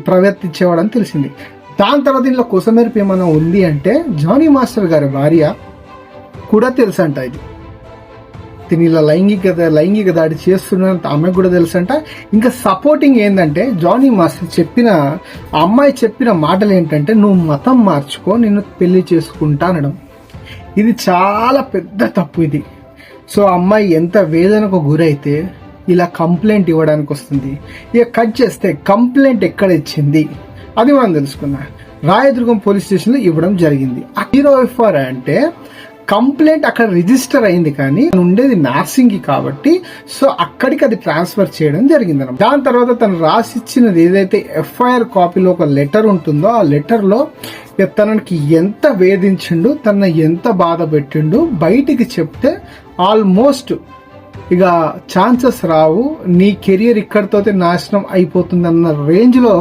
ప్రవర్తించేవాడని తెలిసింది. దాని తర్వాత దీనిలో కొసమెరుపు ఏమైనా ఉంది అంటే జానీ మాస్టర్ గారి భార్య కూడా తెలుసంట ఇది, తిని ఇలా లైంగిక దాడి చేస్తున్నంత ఆమెకు కూడా తెలుసంట. ఇంకా సపోర్టింగ్ ఏంటంటే జానీ మాస్టర్ చెప్పిన అమ్మాయి చెప్పిన మాటలు ఏంటంటే, నువ్వు మతం మార్చుకో, నిన్ను పెళ్లి చేసుకుంటా అనడం. ఇది చాలా పెద్ద తప్పు ఇది. సో అమ్మాయి ఎంత వేదనకు గురైతే ఇలా కంప్లైంట్ ఇవ్వడానికి వస్తుంది. ఇక కట్ చేస్తే కంప్లైంట్ ఎక్కడ ఇచ్చింది అది మనం తెలుసుకున్నాం. రాయదుర్గం పోలీస్ స్టేషన్ లో ఇవ్వడం జరిగింది. ఆ హీరో ఎఫ్ఆర్ అంటే కంప్లైంట్ అక్కడ రిజిస్టర్ అయింది, కానీ ఉండేది నార్సింగ్ కాబట్టి సో అక్కడికి అది ట్రాన్స్ఫర్ చేయడం జరిగింది. దాని తర్వాత తను రాసిచ్చినది ఏదైతే ఎఫ్ఐఆర్ కాపీలో ఒక లెటర్ ఉంటుందో ఆ లెటర్ లో తనకి ఎంత వేధించిండు, తన ఎంత బాధ పెట్టిండు బయటికి చెప్తే ఆల్మోస్ట్ ఇక ఛాన్సెస్ రావు, నీ కెరియర్ ఇక్కడితో నాశనం అయిపోతుంది అన్న రేంజ్ లో